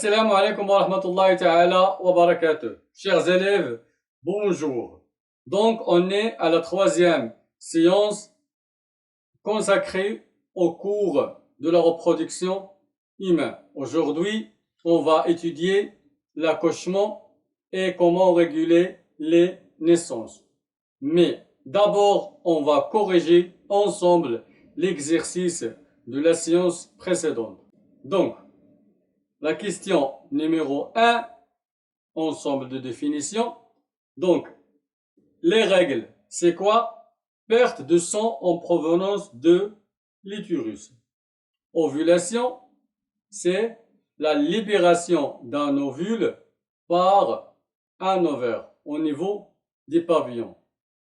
Assalamu alaikum wa rahmatullahi ta'ala wa barakatuh. Chers élèves, bonjour. Donc, on est à la troisième séance consacrée au cours de la reproduction humaine. Aujourd'hui, on va étudier l'accouchement et comment réguler les naissances. Mais d'abord, on va corriger ensemble l'exercice de la séance précédente. Donc, la question numéro 1, ensemble de définitions. Donc, les règles, c'est quoi? Perte de sang en provenance de l'utérus. Ovulation, c'est la libération d'un ovule par un ovaire au niveau des pavillons.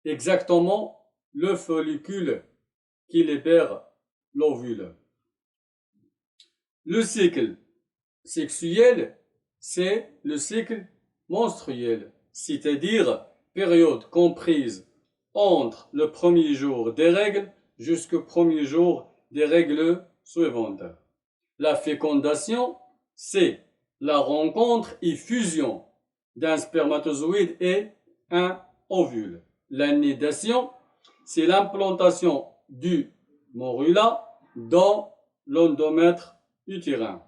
Exactement le follicule qui libère l'ovule. Le cycle sexuel, c'est le cycle menstruel, c'est-à-dire période comprise entre le premier jour des règles jusqu'au premier jour des règles suivantes. La fécondation, c'est la rencontre et fusion d'un spermatozoïde et un ovule. La nidation, c'est l'implantation du morula dans l'endomètre utérin.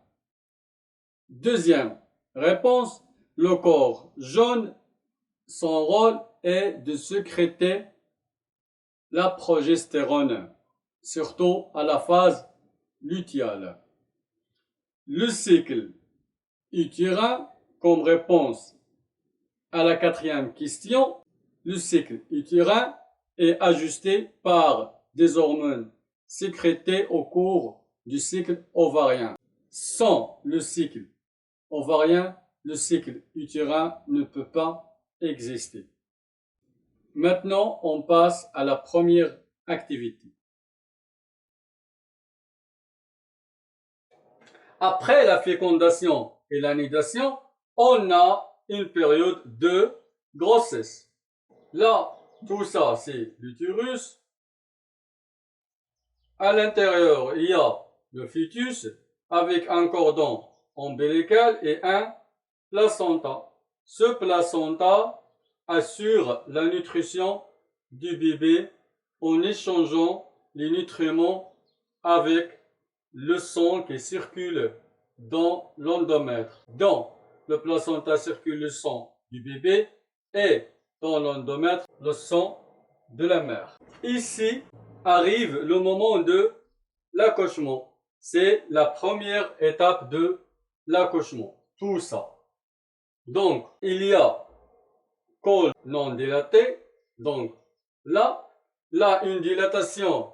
Deuxième réponse, le corps jaune, son rôle est de sécréter la progestérone, surtout à la phase lutéale. Le cycle utérin, comme réponse à la quatrième question, le cycle utérin est ajusté par des hormones sécrétées au cours du cycle ovarien. Sans le cycle ovarien, le cycle utérin ne peut pas exister. Maintenant, on passe à la première activité. Après la fécondation et la nidation, on a une période de grossesse. Là, tout ça, c'est l'utérus. À l'intérieur, il y a le fœtus avec un cordon ombilical et un placenta. Ce placenta assure la nutrition du bébé en échangeant les nutriments avec le sang qui circule dans l'endomètre. Dans le placenta circule le sang du bébé et dans l'endomètre le sang de la mère. Ici arrive le moment de l'accouchement. C'est la première étape de l'accouchement. Tout ça. Donc, il y a col non dilaté. Donc, là, une dilatation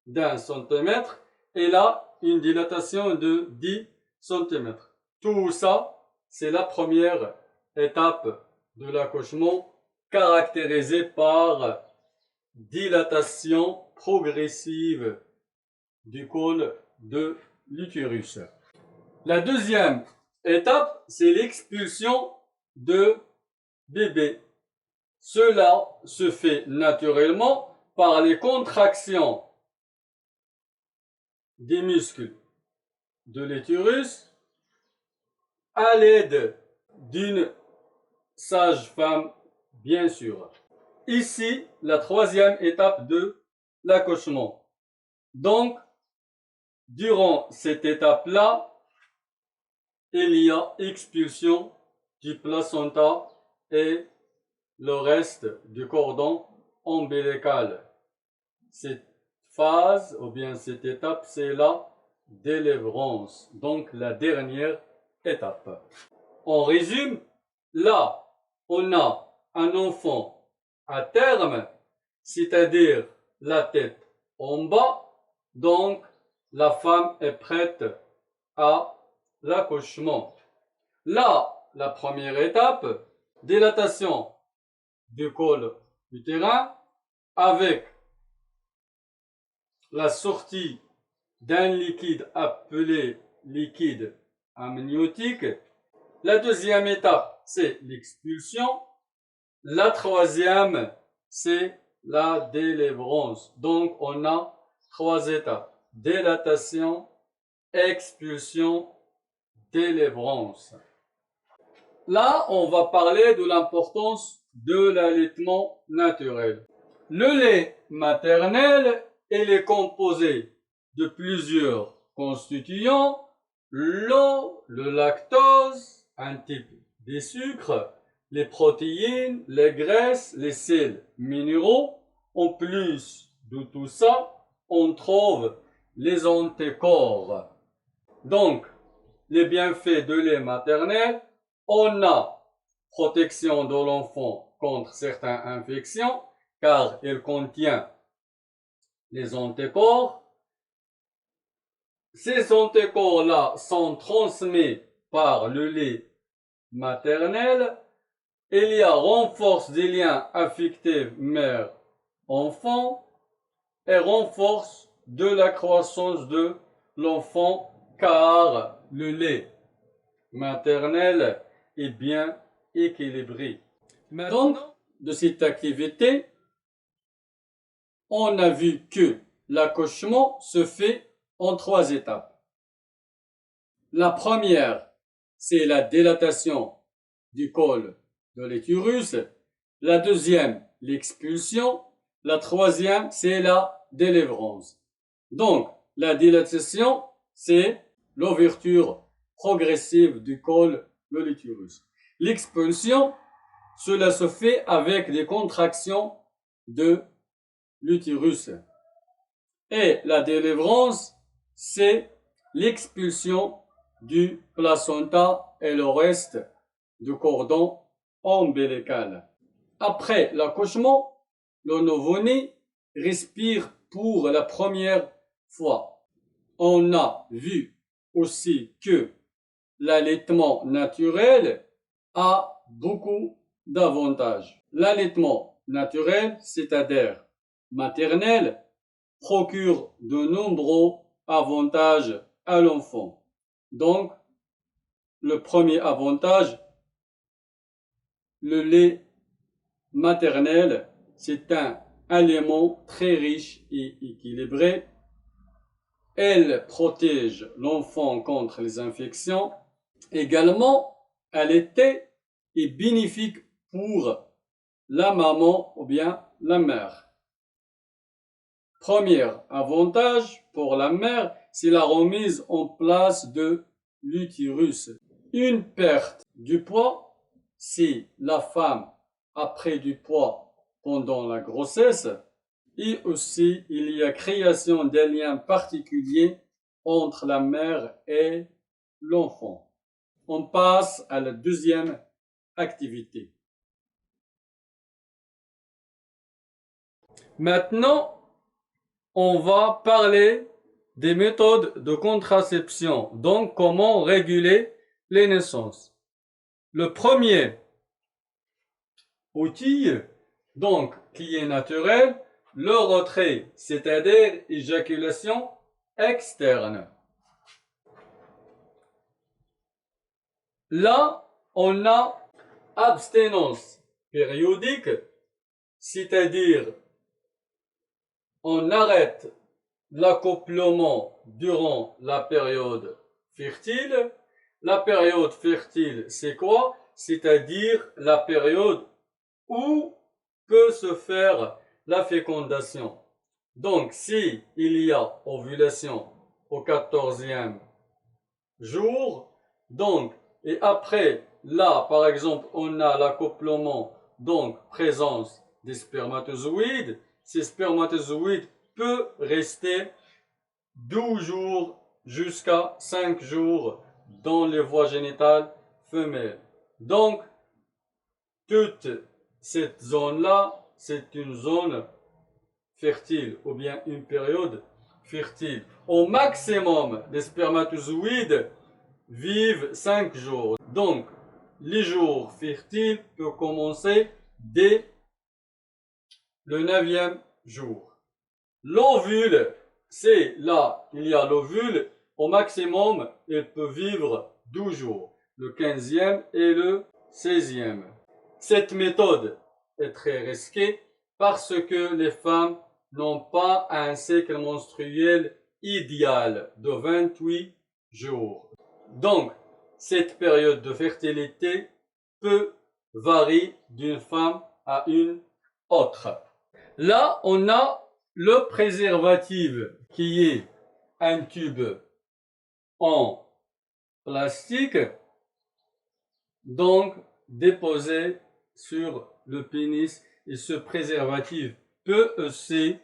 d'1 centimètre et là, une dilatation de 10 centimètres. Tout ça, c'est la première étape de l'accouchement caractérisée par dilatation progressive du col de l'utérus. La deuxième étape, c'est l'expulsion de bébé. Cela se fait naturellement par les contractions des muscles de l'utérus à l'aide d'une sage-femme, bien sûr. Ici, la troisième étape de l'accouchement. Donc, durant cette étape-là, il y a expulsion du placenta et le reste du cordon ombilical. Cette phase, ou bien cette étape, c'est la délivrance, donc la dernière étape. On résume, là, on a un enfant à terme, c'est-à-dire la tête en bas, donc la femme est prête à l'accouchement. Là, la première étape, dilatation du col utérin avec la sortie d'un liquide appelé liquide amniotique. La deuxième étape, c'est l'expulsion. La troisième, c'est la délivrance. Donc, on a trois étapes. Dilatation, expulsion, délivrance. Là, on va parler de l'importance de l'allaitement naturel. Le lait maternel, il est composé de plusieurs constituants: l'eau, le lactose, un type de sucre, les protéines, les graisses, les sels minéraux. En plus de tout ça, on trouve les anticorps. Donc, les bienfaits de lait maternel: on a protection de l'enfant contre certaines infections, car il contient les anticorps. Ces anticorps-là sont transmis par le lait maternel. Il y a renforce des liens affectifs mère-enfant et renforce de la croissance de l'enfant, car le lait maternel est bien équilibré. Donc, de cette activité, on a vu que l'accouchement se fait en 3 étapes. La première, c'est la dilatation du col de l'utérus. La deuxième, l'expulsion. La troisième, c'est la délivrance. Donc, la dilatation, c'est l'ouverture progressive du col de l'utérus. L'expulsion, cela se fait avec des contractions de l'utérus. Et la délivrance, c'est l'expulsion du placenta et le reste du cordon ombilical. Après l'accouchement, le nouveau-né respire pour la première fois. On a vu aussi que l'allaitement naturel a beaucoup d'avantages. L'allaitement naturel, c'est-à-dire maternel, procure de nombreux avantages à l'enfant. Donc, le premier avantage, le lait maternel, c'est un aliment très riche et équilibré. Elle protège l'enfant contre les infections. Également, allaiter est bénéfique pour la maman ou bien la mère. Premier avantage pour la mère, c'est la remise en place de l'utérus. Une perte du poids, si la femme a pris du poids pendant la grossesse, et aussi il y a création d'un lien particulier entre la mère et l'enfant. On passe à la deuxième activité. Maintenant, on va parler des méthodes de contraception, donc comment réguler les naissances. Le premier outil, donc, qui est naturel, le retrait, c'est-à-dire éjaculation externe. Là, on a abstinence périodique, c'est-à-dire on arrête l'accouplement durant la période fertile. La période fertile, c'est quoi? C'est-à-dire la période où peut se faire la fécondation. Donc, si il y a ovulation au 14e jour, donc, et après, là, par exemple, on a l'accouplement, donc présence des spermatozoïdes. Ces spermatozoïdes peuvent rester 12 jours jusqu'à 5 jours dans les voies génitales femelles. Donc, toute cette zone-là, c'est une zone fertile ou bien une période fertile. Au maximum, les spermatozoïdes vivent 5 jours. Donc, les jours fertiles peuvent commencer dès le 9e jour. L'ovule, c'est là, il y a l'ovule, au maximum, il peut vivre 12 jours, le 15e et le 16e. Cette méthode est très risquée parce que les femmes n'ont pas un cycle menstruel idéal de 28 jours. Donc, cette période de fertilité peut varier d'une femme à une autre. Là, on a le préservatif qui est un tube en plastique, donc déposé sur le pénis, et ce préservatif peut aussi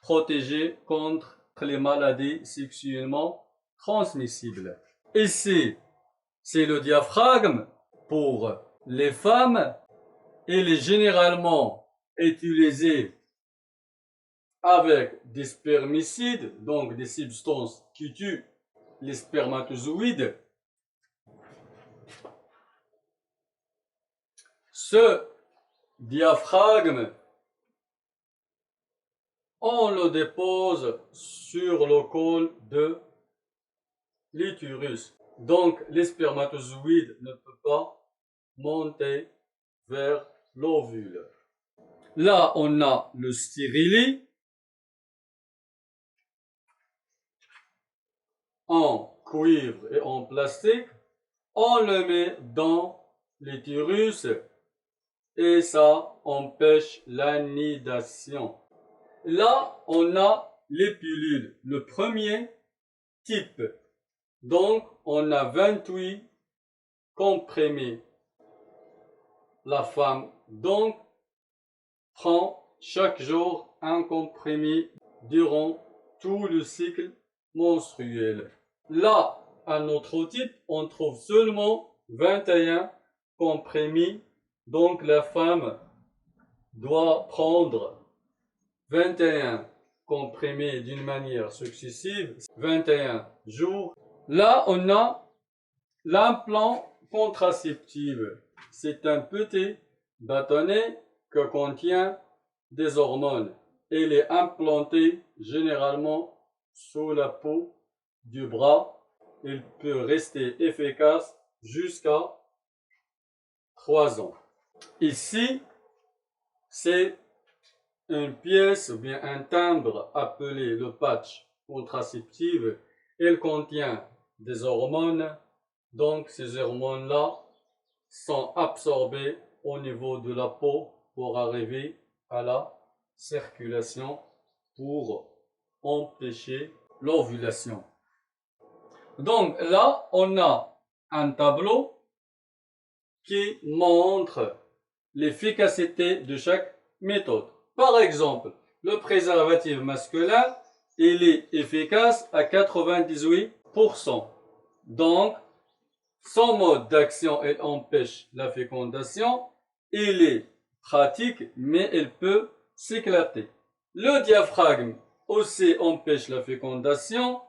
protéger contre les maladies sexuellement transmissibles. Ici, c'est le diaphragme pour les femmes. Il est généralement utilisé avec des spermicides, donc des substances qui tuent les spermatozoïdes. Ce diaphragme, on le dépose sur le col de l'utérus. Donc, les spermatozoïdes ne peuvent pas monter vers l'ovule. Là, on a le stérilet en cuivre et en plastique. On le met dans l'utérus et ça empêche l'anidation. Là, on a les pilules, le premier type. Donc, on a 28 comprimés. La femme, donc, prend chaque jour un comprimé durant tout le cycle menstruel. Là, un autre type, on trouve seulement 21 comprimés. Donc, la femme doit prendre 21 comprimés d'une manière successive, 21 jours. Là, on a l'implant contraceptif. C'est un petit bâtonnet que contient des hormones. Il est implanté généralement sous la peau du bras. Il peut rester efficace jusqu'à 3 ans. Ici, c'est une pièce ou bien un timbre appelé le patch contraceptif. Il contient des hormones. Donc, ces hormones-là sont absorbées au niveau de la peau pour arriver à la circulation pour empêcher l'ovulation. Donc là, on a un tableau qui montre l'efficacité de chaque méthode. Par exemple, le préservatif masculin, il est efficace à 98%. Donc, son mode d'action, il empêche la fécondation. Il est pratique, mais il peut s'éclater. Le diaphragme aussi empêche la fécondation.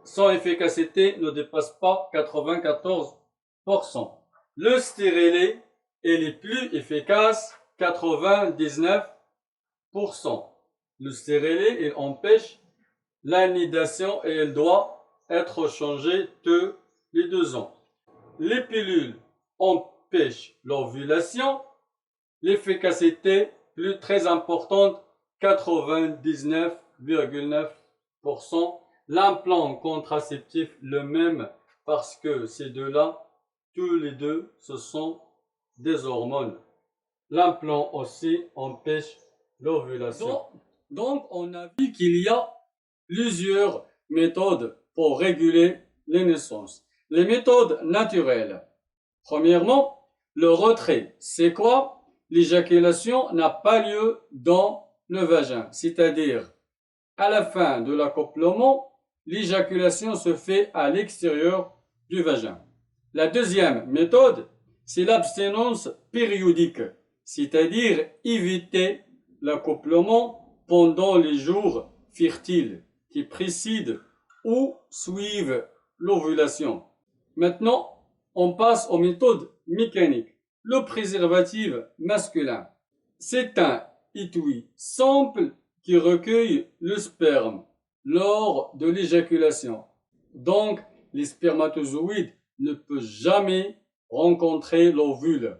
Son efficacité ne dépasse pas 94%. Le stérilet, il est plus efficace, 99%. Le stérilet, il empêche l'anidation et il doit être changé tous les 2 ans. Les pilules empêchent l'ovulation. L'efficacité plus très importante, 99,9%. L'implant contraceptif, le même, parce que ces deux-là, tous les deux, ce sont des hormones. L'implant aussi empêche l'ovulation. Donc, on a vu qu'il y a plusieurs méthodes pour réguler les naissances. Les méthodes naturelles. Premièrement, le retrait. C'est quoi? L'éjaculation n'a pas lieu dans le vagin. C'est-à-dire, à la fin de l'accouplement, l'éjaculation se fait à l'extérieur du vagin. La deuxième méthode, c'est l'abstinence périodique. C'est-à-dire éviter l'accouplement pendant les jours fertiles qui précèdent ou suivent l'ovulation. Maintenant, on passe aux méthodes mécaniques. Le préservatif masculin, c'est un étui simple qui recueille le sperme lors de l'éjaculation. Donc, les spermatozoïdes ne peuvent jamais rencontrer l'ovule.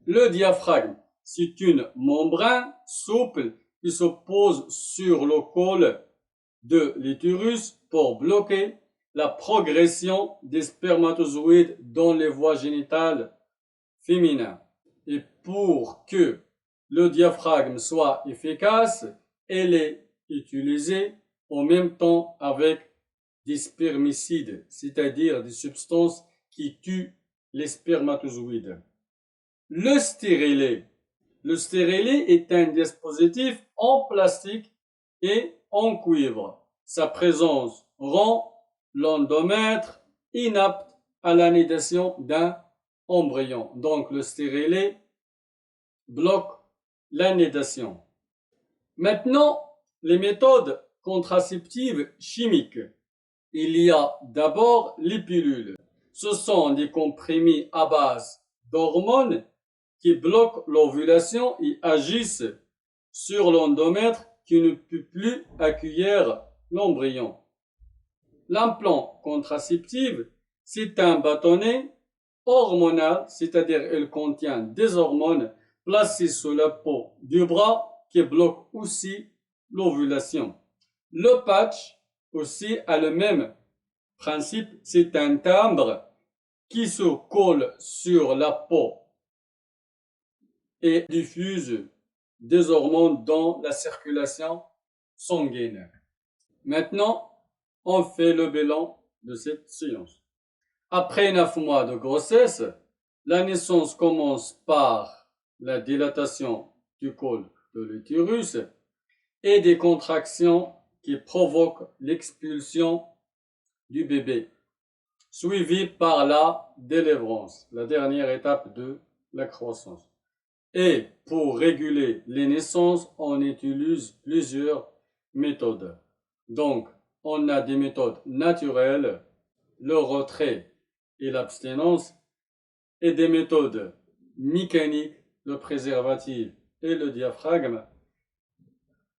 Le diaphragme, c'est une membrane souple qui se pose sur le col de l'utérus pour bloquer la progression des spermatozoïdes dans les voies génitales féminines. Et pour que le diaphragme soit efficace, elle est utilisée en même temps avec des spermicides, c'est-à-dire des substances qui tuent les spermatozoïdes. Le stérilet. Le stérilet est un dispositif en plastique et en cuivre. Sa présence rend l'endomètre inapte à l'anidation d'un embryon. Donc le stérilet bloque l'anidation. Maintenant, les méthodes contraceptives chimiques. Il y a d'abord les pilules. Ce sont des comprimés à base d'hormones qui bloquent l'ovulation et agissent sur l'endomètre qui ne peut plus accueillir l'embryon. L'implant contraceptif, c'est un bâtonnet hormonal, c'est-à-dire il contient des hormones placées sous la peau du bras qui bloquent aussi l'ovulation. Le patch aussi a le même principe, c'est un timbre qui se colle sur la peau et diffuse des hormones dans la circulation sanguine. Maintenant, on fait le bilan de cette séance. Après 9 mois de grossesse, la naissance commence par la dilatation du col de l'utérus et des contractions qui provoquent l'expulsion du bébé, suivi par la délivrance, la dernière étape de la croissance. Et pour réguler les naissances, on utilise plusieurs méthodes. Donc, on a des méthodes naturelles, le retrait et l'abstinence, et des méthodes mécaniques, le préservatif et le diaphragme,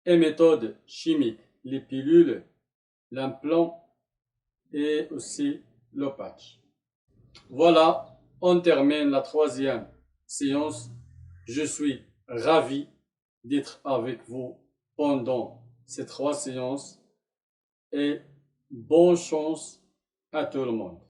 et méthodes chimiques, les pilules, l'implant et aussi le patch. Voilà, on termine la 3e séance. Je suis ravi d'être avec vous pendant ces 3 séances et bonne chance à tout le monde.